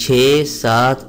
6, 7,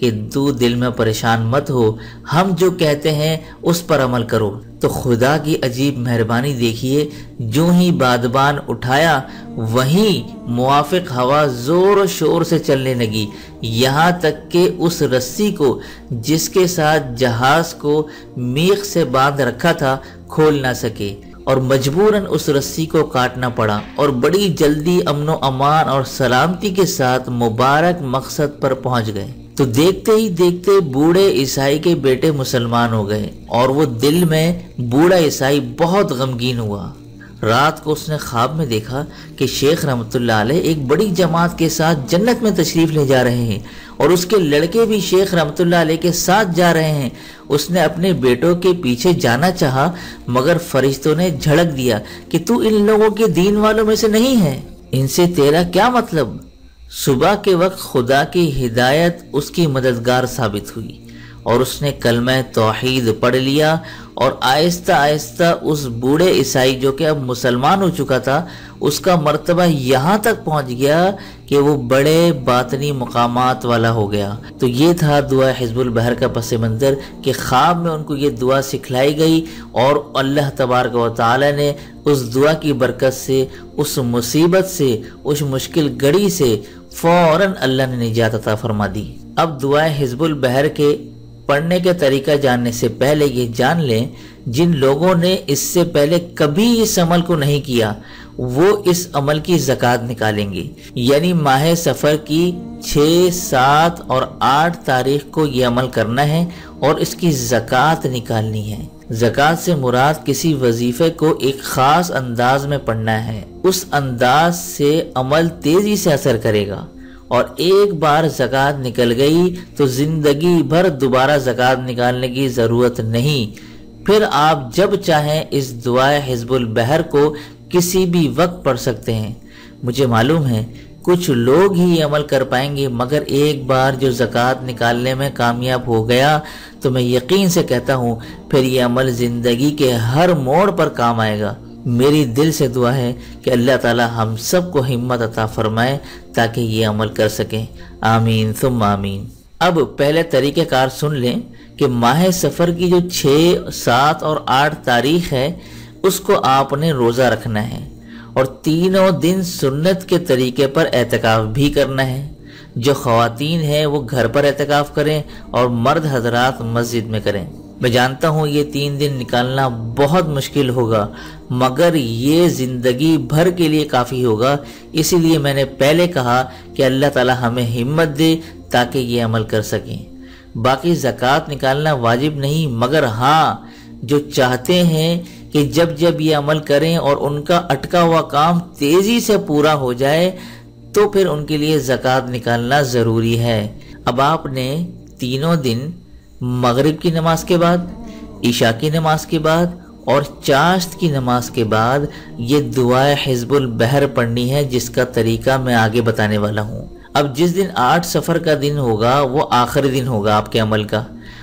کہ تو دل میں پریشان مت ہو، ہم جو کہتے ہیں اس پر عمل کرو۔ تو خدا کی عجیب مہربانی دیکھیے، جو ہی بادبان اٹھایا وہیں موافق ہوا زور و شور سے چلنے لگی، یہاں تک کہ اس رسی کو جس کے ساتھ جہاز کو میخ سے باندھ رکھا تھا کھول نہ سکے، اور مجبوراً اس رسی کو کاٹنا پڑا، اور بڑی جلدی امن و امان اور سلامتی کے ساتھ مبارک مقصد پر پہنچ گئے۔ تو دیکھتے ہی دیکھتے بوڑھے عیسائی کے بیٹے مسلمان ہو گئے، اور وہ دل میں بوڑھا عیسائی بہت غمگین ہوا۔ رات کو اس نے خواب میں دیکھا کہ شیخ رحمۃ اللہ علیہ ایک بڑی جماعت کے ساتھ جنت میں تشریف لے جا رہے ہیں، اور اس کے لڑکے بھی شیخ رحمۃ اللہ علیہ کے ساتھ جا رہے ہیں۔ اس نے اپنے بیٹوں کے پیچھے جانا چاہا، مگر فرشتوں نے جھڑک دیا کہ تو ان لوگوں کے دین والوں میں سے نہیں ہے، ان سے تیرا کیا مطلب؟ صبح کے وقت خدا کی ہدایت اس کی مددگار ثابت ہوئی، اور اس نے کلمہ توحید پڑھ لیا، اور آہستہ آہستہ اس بوڑھے عیسائی جو کہ اب مسلمان ہو چکا تھا، اس کا مرتبہ یہاں تک پہنچ گیا کہ وہ بڑے باطنی مقامات والا ہو گیا۔ تو یہ تھا دعا حزب البحر کا پس منظر، کہ خواب میں ان کو یہ دعا سکھلائی گئی، اور اللہ تبارک و تعالی نے اس دعا کی برکت سے، اس مصیبت سے، اس مشکل گھڑی سے فوراً اللہ نے نجات عطا فرما دی۔ اب دعا حزب البحر کے پڑھنے کے طریقہ جاننے سے پہلے یہ جان لیں، جن لوگوں نے اس سے پہلے کبھی اس عمل کو نہیں کیا وہ اس عمل کی زکوٰۃ نکالیں گے، یعنی ماہ سفر کی 6، 7 اور 8 تاریخ کو یہ عمل کرنا ہے اور اس کی زکوٰۃ نکالنی ہے۔ زکوٰۃ سے مراد کسی وظیفے کو ایک خاص انداز میں پڑھنا ہے، اس انداز سے عمل تیزی سے اثر کرے گا، اور ایک بار زکوٰۃ نکل گئی تو زندگی بھر دوبارہ زکوٰۃ نکالنے کی ضرورت نہیں۔ پھر آپ جب چاہیں اس دعا حزب البحر کو کسی بھی وقت پڑھ سکتے ہیں۔ مجھے معلوم ہے کچھ لوگ ہی عمل کر پائیں گے، مگر ایک بار جو زکوٰۃ نکالنے میں کامیاب ہو گیا تو میں یقین سے کہتا ہوں پھر یہ عمل زندگی کے ہر موڑ پر کام آئے گا۔ میری دل سے دعا ہے کہ اللہ تعالی ہم سب کو ہمت عطا فرمائے تاکہ یہ عمل کر سکیں، آمین ثم آمین۔ اب پہلے طریقہ کار سن لیں کہ ماہ سفر کی جو 6، 7 اور 8 تاریخ ہے اس کو آپ نے روزہ رکھنا ہے، اور تینوں دن سنت کے طریقے پر اعتکاف بھی کرنا ہے۔ جو خواتین ہیں وہ گھر پر اعتکاف کریں اور مرد حضرات مسجد میں کریں۔ میں جانتا ہوں یہ 3 دن نکالنا بہت مشکل ہوگا، مگر یہ زندگی بھر کے لیے کافی ہوگا، اسی لیے میں نے پہلے کہا کہ اللہ تعالی ہمیں ہمت دے تاکہ یہ عمل کر سکیں۔ باقی زکوٰۃ نکالنا واجب نہیں، مگر ہاں جو چاہتے ہیں کہ جب جب یہ عمل کریں اور ان کا اٹکا ہوا کام تیزی سے پورا ہو جائے تو پھر ان کے لیے زکوٰۃ نکالنا ضروری ہے۔ اب آپ نے تینوں دن مغرب کی نماز کے بعد، عشاء کی نماز کے بعد اور چاشت کی نماز کے بعد یہ دعا حزب البحر پڑھنی ہے، جس کا طریقہ میں آگے بتانے والا ہوں۔ اب جس دن 8 سفر کا دن ہوگا وہ آخری دن ہوگا آپ کے عمل کا،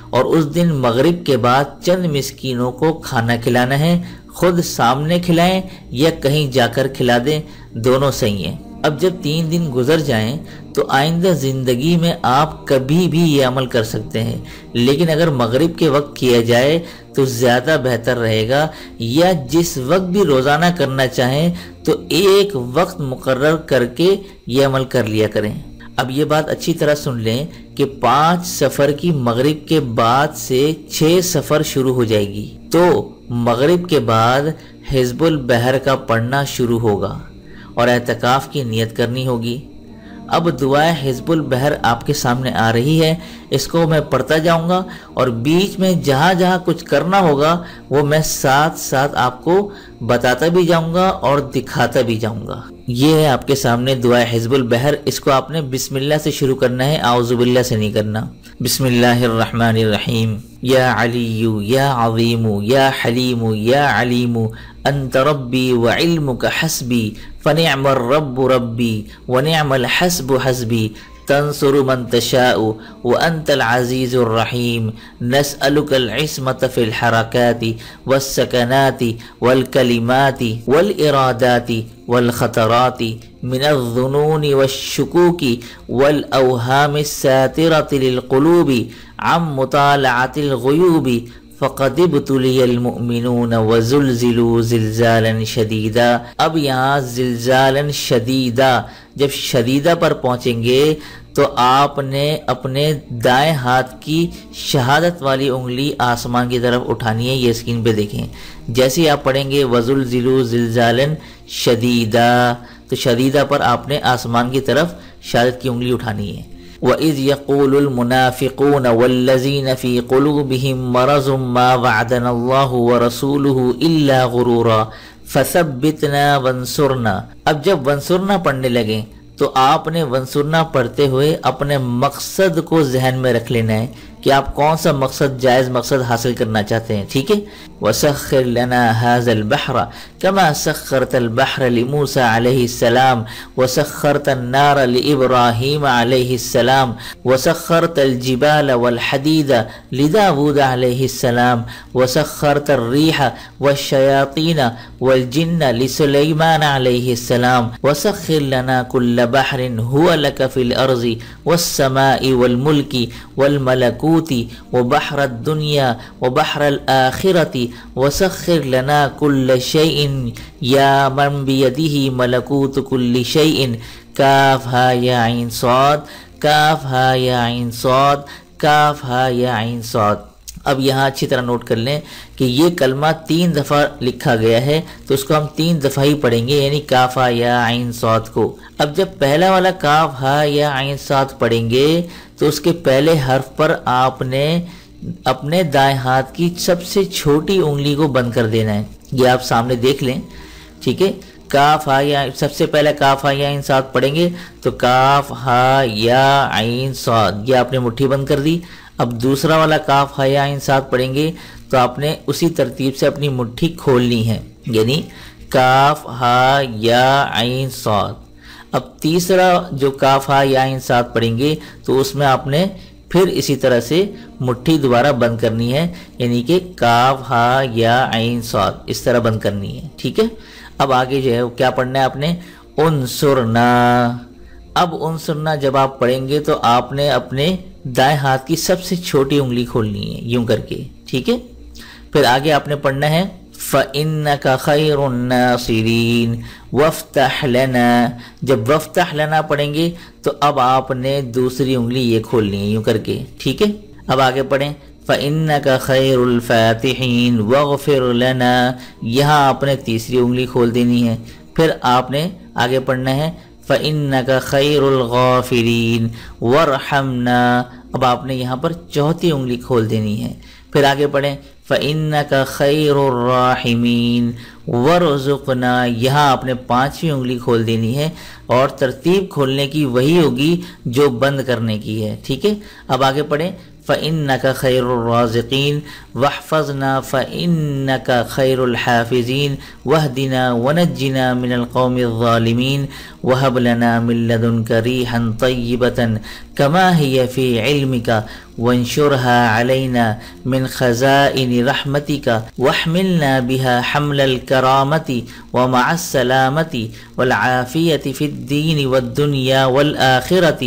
اور اس دن مغرب کے بعد چند مسکینوں کو کھانا کھلانا ہے، خود سامنے کھلائیں یا کہیں جا کر کھلا دیں، دونوں صحیح ہیں۔ اب جب 3 دن گزر جائیں تو آئندہ زندگی میں آپ کبھی بھی یہ عمل کر سکتے ہیں، لیکن اگر مغرب کے وقت کیا جائے تو زیادہ بہتر رہے گا، یا جس وقت بھی روزانہ کرنا چاہیں تو ایک وقت مقرر کر کے یہ عمل کر لیا کریں۔ اب یہ بات اچھی طرح سن لیں کہ 5 سفر کی مغرب کے بعد سے 6 سفر شروع ہو جائے گی، تو مغرب کے بعد حزب البحر کا پڑھنا شروع ہوگا اور اعتکاف کی نیت کرنی ہوگی۔ اب دعا حزب البحر آپ کے سامنے آ رہی ہے، اس کو میں پڑھتا جاؤں گا اور بیچ میں جہاں جہاں کچھ کرنا ہوگا وہ میں ساتھ ساتھ آپ کو بتاتا بھی جاؤں گا اور دکھاتا بھی جاؤں گا۔ یہ ہے آپ کے سامنے دعا حزب البحر، اس کو آپ نے بسم اللہ سے شروع کرنا ہے، اعوذ باللہ سے نہیں کرنا۔ بسم اللہ الرحمن الرحیم۔ یا علی یا عظیم یا حلیم یا علیم انت ربی وعلمک حسبی فنعم الرب ربی ونعم الحسب حسبی تنصر من تشاء وأنت العزيز الرحيم نسألك العصمة في الحركات والسكنات والكلمات والإرادات والخطرات من الظنون والشكوك والأوهام الساترة للقلوب عن مطالعة الغيوب فقد ابتلي المؤمنون وزلزلوا زلزالا شدیدا. اب یہاں زلزالا شدیدا جب شدیدہ پر پہنچیں گے تو آپ نے اپنے دائیں ہاتھ کی شہادت والی انگلی آسمان کی طرف اٹھانی ہے. یہ اسکرین پہ دیکھیں، جیسے ہی آپ پڑھیں گے وزلزلوا زلزالا شدیدا تو شدیدہ پر آپ نے آسمان کی طرف شہادت کی انگلی اٹھانی ہے. وَإِذْ يَقُولُ الْمُنَافِقُونَ وَالَّذِينَ فِي قُلُوبِهِم مَّرَضٌ مَّا وَعَدَنَا اللَّهُ وَرَسُولُهُ إِلَّا غُرُورًا فَثَبِّتْنَا وَانصُرْنَا. اب جب وانصرنا پڑھنے لگیں تو آپ نے وانصرنا پڑھتے ہوئے اپنے مقصد کو ذہن میں رکھ لینا ہے کہ آپ کون سا مقصد، جائز مقصد حاصل کرنا چاہتے ہیں. ٹھیک ہے. وَسَخِّرْ لَنَا هَذَا الْبَحْرَ كَمَا سَخَّرْتَ الْبَحْرَ لِمُوسَى عَلَيْهِ السَّلَامِ وَسَخَّرْتَ النَّارَ لِإِبْرَاهِيمَ عَلَيْهِ السَّلَامِ وَسَخَّرْتَ الْجِبَالَ وَالْحَدِيدَ لِدَاوُودَ عَلَيْهِ السَّلَامِ وَسَخَّرْتَ الرِّيحَ وَالشَّيَاطِينَ وَالْجِنَّ لِسُلَيْمَانَ عَلَيْهِ السَّلَامِ وَسَخِّرْ لَنَا كُلَّ بَحْرٍ هُوَ لَكَ فِي الْأَرْضِ وَالسَّمَاءِ وَالْمُلْكِ وَالْمَلَكُوتِ وَبَحْرَ الدُّنْيَا وَبَحْرَ الْآخِرَةِ وَسَخِّرْ لَنَا كُلَّ شَيْءٍ يَا مَنْ بِيَدِهِ مَلَكُوتُ كُلِّ شَيْءٍ كافها يا عين صاد كافها يا عين صاد كافها يا عين صاد. اب یہاں اچھی طرح نوٹ کر لیں کہ یہ کلمہ 3 دفعہ لکھا گیا ہے تو اس کو ہم 3 دفعہ ہی پڑھیں گے، یعنی کافا یا عین صاد کو. اب جب پہلا والا کاف ہا یا عین صاد پڑھیں گے تو اس کے پہلے حرف پر آپ نے اپنے دائیں ہاتھ کی سب سے چھوٹی انگلی کو بند کر دینا ہے. یہ آپ سامنے دیکھ لیں. ٹھیک ہے. کاف ہا یا سب سے پہلے کاف ہا یا عین صاد پڑھیں گے تو کاف ہا یا عین صاد یہ آپ نے مٹھی بند کر دی. اب دوسرا والا کاف ہا یا عین صاد پڑھیں گے تو آپ نے اسی ترتیب سے اپنی مٹھی کھولنی ہے، یعنی کاف ہا یا عین صاد. اب تیسرا جو کاف ہا یا عین صاد پڑھیں گے تو اس میں آپ نے پھر اسی طرح سے مٹھی دوبارہ بند کرنی ہے، یعنی کہ کاف ہا یا عین صاد اس طرح بند کرنی ہے. ٹھیک ہے. اب آگے جو ہے کیا پڑھنا ہے آپ نے؟ انصرنا. اب انصرنا جب آپ پڑھیں گے تو آپ نے اپنے دائیں ہاتھ کی سب سے چھوٹی انگلی کھولنی ہے یوں کر کے. ٹھیک ہے. پھر آگے آپ نے پڑھنا ہے فَإِنَّكَ خَيْرُ النَّاصِرِينَ وَافْتَحْ لَنَا. جب وَافْتَحْ لَنَا پڑھیں گے تو اب آپ نے دوسری انگلی یہ کھولنی ہے یوں کر کے. ٹھیک ہے. اب آگے پڑھیں فَإِنَّكَ خَيْرُ الْفَاتِحِينَ وَاغْفِرْ لَنَا. یہاں آپ نے تیسری انگلی کھول دینی ہے. پھر آپ نے آگے پڑھنا ہے فَإِنَّكَ خَيْرُ الْغَافِرِينَ وَارْحَمْنَا. اب آپ نے یہاں پر چوتھی انگلی کھول دینی ہے. پھر آگے پڑھیں فَإِنَّكَ خَيْرُ الرَّاحِمِينَ وَارْزُقْنَا. یہاں آپ نے پانچویں انگلی کھول دینی ہے اور ترتیب کھولنے کی وہی ہوگی جو بند کرنے کی ہے. ٹھیک ہے. اب آگے پڑھیں فَإِنَّكَ خَيْرُ الرَّازِقِينَ وَاحْفَظْنَا فَإِنَّكَ خَيْرُ الْحَافِظِينَ وَاهْدِنَا وَنَجِّنَا مِنَ الْقَوْمِ الظَّالِمِينَ وَهَبْ لَنَا مِن لَّدُنكَ رِيحًا طَيِّبَةً كَمَا هِيَ فِي عِلْمِكَ وَانشُرْهَا عَلَيْنَا مِنْ خَزَائِنِ رَحْمَتِكَ وَاحْمِلْنَا بِهَا حَمْلَ الْكَرَامَةِ وَمَعَ السَّلَامَةِ وَالْعَافِيَةِ فِي الدِّينِ وَالدُّنْيَا وَالْآخِرَةِ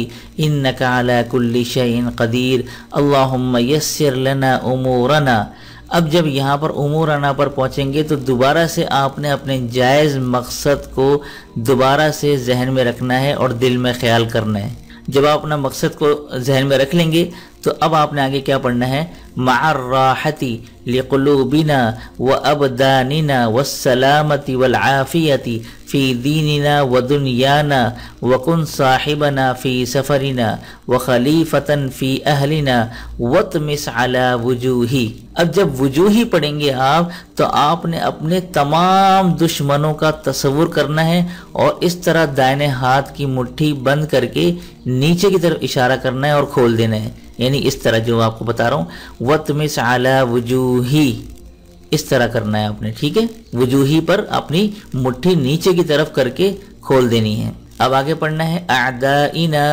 إِنَّكَ عَلَى كُلِّ شَيْءٍ قَدِيرٌ اللهم يسر لنا امورنا. اب جب یہاں پر امورنا پر پہنچیں گے تو دوبارہ سے آپ نے اپنے جائز مقصد کو دوبارہ سے ذہن میں رکھنا ہے اور دل میں خیال کرنا ہے. جب آپ اپنا مقصد کو ذہن میں رکھ لیں گے تو اب آپ نے آگے کیا پڑھنا ہے؟ مع الراحتی لقلوبنا وابداننا والسلامتی والعافیتی فی دیننا ودنیانا وکن صاحبنا فی سفرنا وخلیفتا فی اہلنا وطمس علی وجوہی. اب جب وجوہی پڑھیں گے آپ تو آپ نے اپنے تمام دشمنوں کا تصور کرنا ہے اور اس طرح دائیں ہاتھ کی مٹھی بند کر کے نیچے کی طرف اشارہ کرنا ہے اور کھول دینا ہے، یعنی اس طرح جو آپ کو بتا رہا ہوں وطمس علی وجوہی اس طرح کرنا ہے آپ نے. ٹھیک ہے. وجوہی پر اپنی مٹھی نیچے کی طرف کر کے کھول دینی ہے. اب آگے پڑھنا ہے اعدائنا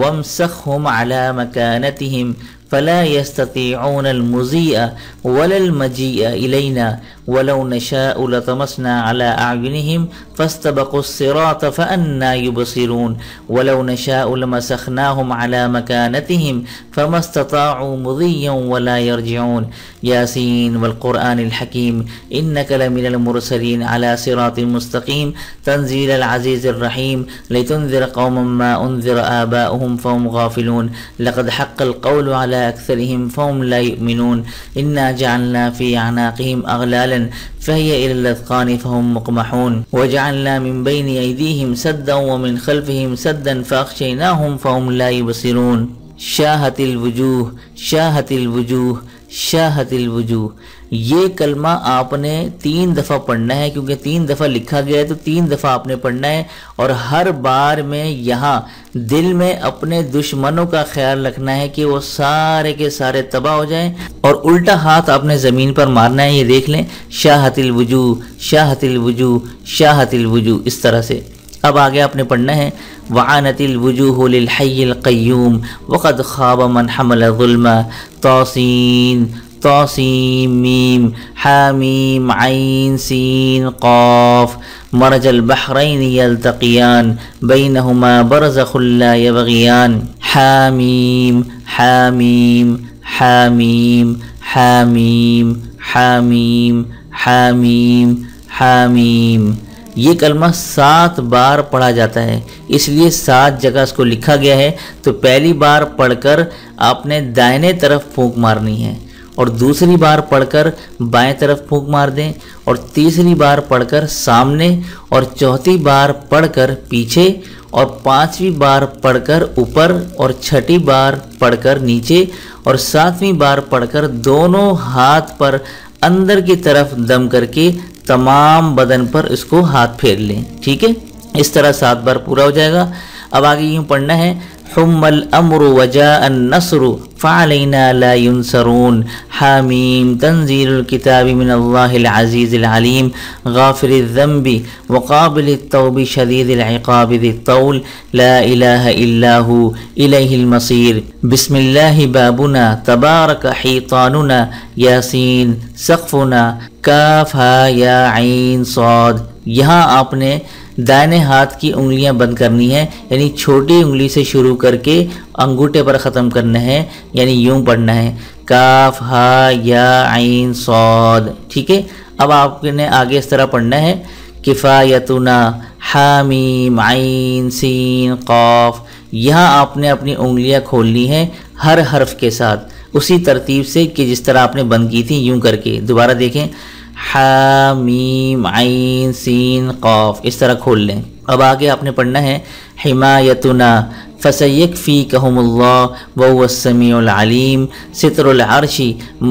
وامسخهم على مكانتهم فلا يستطيعون المزيء ولا المجيء إلينا ولو نشاء لطمسنا على أعينهم فاستبقوا الصراط فأنى يبصرون ولو نشاء لمسخناهم على مكانتهم فما استطاعوا مضيا ولا يرجعون ياسين والقرآن الحكيم إنك لمن المرسلين على صراط مستقيم تنزيل العزيز الرحيم لتنذر قوما ما أنذر آباؤهم فهم غافلون لقد حق القول على أكثرهم فهم لا يؤمنون إنا جعلنا في أعناقهم أغلالا فهي إلى الأذقان فهم مقمحون وجعلنا من بين أيديهم سدا ومن خلفهم سدا فأغشيناهم فهم لا يبصرون شاهت الوجوہ شاہت الوجوہ شاہت الوجوہ. یہ کلمہ آپ نے 3 دفعہ پڑھنا ہے، کیونکہ 3 دفعہ لکھا گیا ہے تو 3 دفعہ آپ نے پڑھنا ہے، اور ہر بار میں یہاں دل میں اپنے دشمنوں کا خیال رکھنا ہے کہ وہ سارے کے سارے تباہ ہو جائیں، اور الٹا ہاتھ آپ نے زمین پر مارنا ہے. یہ دیکھ لیں، شاہت الوجوہ شاہت الوجوہ شاہت الوجوہ، اس طرح سے. اب آگے آپ نے پڑھنا ہے وعنت الوجوہ للحی القیوم وقد خواب من حمل ظلم طاسین طاسیم میم حامیم عین سین قاف مرج البحرین یلتقیان بینہما برزخ لا یبغیان حامیم حامیم حامیم حامیم حامیم حامیم حامیم. یہ کلمہ 7 بار پڑھا جاتا ہے، اس لیے 7 جگہ اس کو لکھا گیا ہے. تو پہلی بار پڑھ کر آپ نے دائنے طرف پھونک مارنی ہے، اور دوسری بار پڑھ کر بائیں طرف پھونک مار دیں، اور تیسری بار پڑھ کر سامنے، اور چوتھی بار پڑھ کر پیچھے، اور 5ویں بار پڑھ کر اوپر، اور 6ٹھی بار پڑھ کر نیچے، اور 7ویں بار پڑھ کر دونوں ہاتھ پر اندر کی طرف دم کر کے تمام بدن پر اس کو ہاتھ پھیر لیں. ٹھیک ہے، اس طرح 7 بار پورا ہو جائے گا. اب آگے یوں پڑھنا ہے حم الامر وجاء النصر فعلينا لا ينصرون حامیم تنزيل الكتاب من الله العزيز العليم غافر الذنب وقابل التوب شديد العقاب ذي الطول لا إله إلا هو إليه المصير بسم الله بابنا تبارك حيطاننا یاسین سقفنا کاف ہا یا عین صاد. یہاں آپ نے دائنے ہاتھ کی انگلیاں بند کرنی ہے، یعنی چھوٹی انگلی سے شروع کر کے انگوٹھے پر ختم کرنا ہے، یعنی یوں پڑھنا ہے کاف ہا یا عین صاد. ٹھیک ہے، اب آپ نے آگے اس طرح پڑھنا ہے کفایتنا حامیم عین سین قاف. یہاں آپ نے اپنی انگلیاں کھولنی ہیں ہر حرف کے ساتھ، اسی ترتیب سے کہ جس طرح آپ نے بند کی تھی، یوں کر کے. دوبارہ دیکھیں حامیم عین سین قاف، اس طرح کھول لیں. اب آگے آپ نے پڑھنا ہے حمایتنا فسیکفیکہم اللہ وهو السمیع العلیم ستر العرش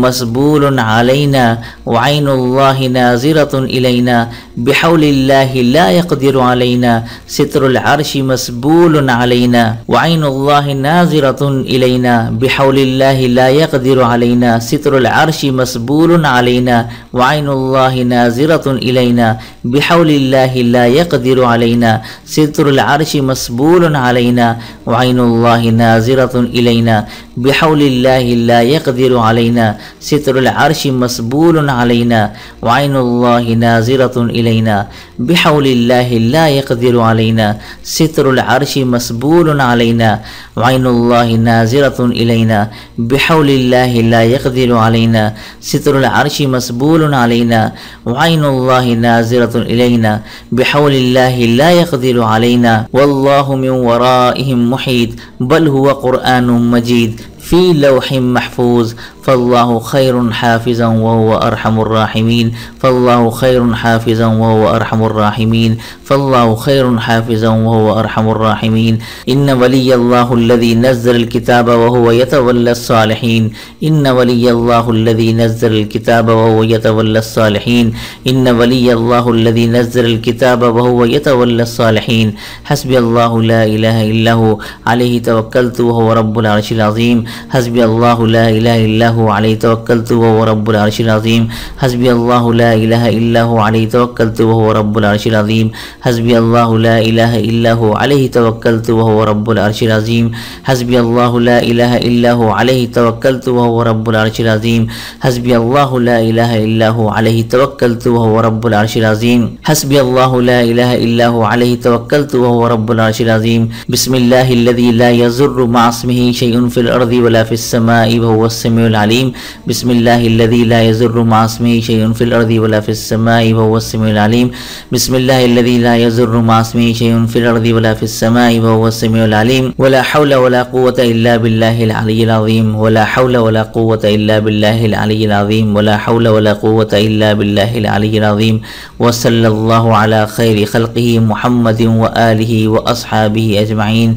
مسبول علینا وعین اللہ ناظرۃ الینا بحول اللہ لا يقدر علینا ستر العرش مسبول علینا وعین اللہ ناظرۃ الینا بحول اللہ لا يقدر علینا ستر العرش مسبول علینا وعین اللہ ناظرۃ الینا بحول اللہ لا يقدر علینا ستر العرش مسبول علینا وعین اللہ ناظرۃ الینا بحول اللہ لا يقدر علینا ستر العرش مسبول علینا وعین اللہ ناظرۃ الینا بحول اللہ لا يقدر علینا ستر العرش مسبول علینا وعین اللہ ناظرۃ الینا بحول اللہ لا يقدر علینا ستر العرش مسبول علینا وعین اللہ ناظرۃ الینا بحول اللہ لا يقدر علینا واللہ من ورائہم محیط بل هو قرآن مجید فی لوح محفوظ فاللہ خیر حافظا وهو ارحم الراحمین فاللہ خیر حافظا وهو ارحم الراحمین فاللہ خیر حافظا وهو ارحم الراحمین ان ولی اللہ الذی نزل الكتاب وهو يتولى الصالحین ان ولی اللہ الذی نزل الكتاب وهو يتولى الصالحین ان ولی اللہ الذی نزل الكتاب وهو يتولى الصالحین حسبی اللہ لا الہ الا هو علیہ توکلت وهو رب العرش العظیم حسبی اللہ لا الہ الا هو علیہ توکلت وهو رب العرش العظیم حسبی اللہ لا الہ الا هو علیہ توکلت وهو رب العرش العظیم حسبی اللہ لا الہ الا هو علیہ توکلت وهو رب العرش العظیم حسبی اللہ لا الہ الا هو علیہ توکلت وهو رب العرش العظیم حسبی اللہ لا الہ الا هو علیہ توکلت وهو رب العرش العظیم حسبی اللہ لا الہ الا هو علیہ توکلت وهو رب العرش العظیم بسم اللہ الذی لا یضر مع اسمہ شیء فی الارض ولا فی السماء وهو السمیع العلیم بسم اللہ الذی لا یضر مع اسمہ شیء فی الارض ولا فی السماء وهو السمیع العلیم بسم اللہ الذی لا یضر مع اسمہ شیء فی الارض ولا فی السماء وهو السمیع العلیم ولا حول ولا قوة الا باللہ العلی العظیم ولا حول ولا قوة الا باللہ العلی العظیم ولا حول ولا قوة الا باللہ العلی العظیم وصلی اللہ علی خیر خلقہ محمد وآلہ واصحابہ اجمعین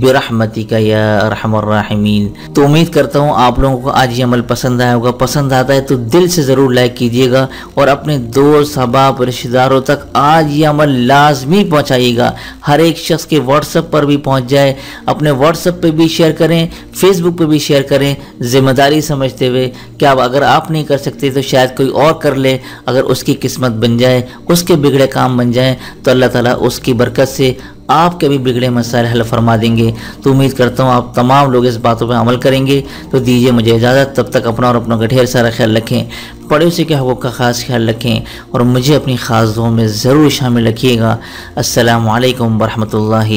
برحمتک یا ارحم الراحمین۔ تو امید کرتا ہوں آپ لوگوں کو آج یہ عمل پسند آیا ہوگا، پسند آتا ہے تو دل سے ضرور لائک کیجیے گا اور اپنے دوست احباب رشتہ داروں تک آج یہ عمل لازمی پہنچائیے گا، ہر ایک شخص کے واٹس ایپ پر بھی پہنچ جائے، اپنے واٹس ایپ پہ بھی شیئر کریں، فیس بک پہ بھی شیئر کریں، ذمہ داری سمجھتے ہوئے کہ اب اگر آپ نہیں کر سکتے تو شاید کوئی اور کر لے، اگر اس کی قسمت بن جائے، اس کے بگڑے کام بن جائیں تو اللہ تعالیٰ اس کی برکت سے آپ کے بھی بگڑے مسائل حل فرما دیں گے۔ تو امید کرتا ہوں آپ تمام لوگ اس باتوں پہ عمل کریں گے۔ تو دیجیے مجھے اجازت، تب تک اپنا اور اپنوں کا ڈھیر سارا خیال رکھیں، پڑوسی کے حقوق کا خاص خیال رکھیں اور مجھے اپنی خاص دعاؤں میں ضرور شامل رکھیے گا۔ السلام علیکم ورحمۃ اللہ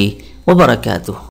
وبرکاتہ۔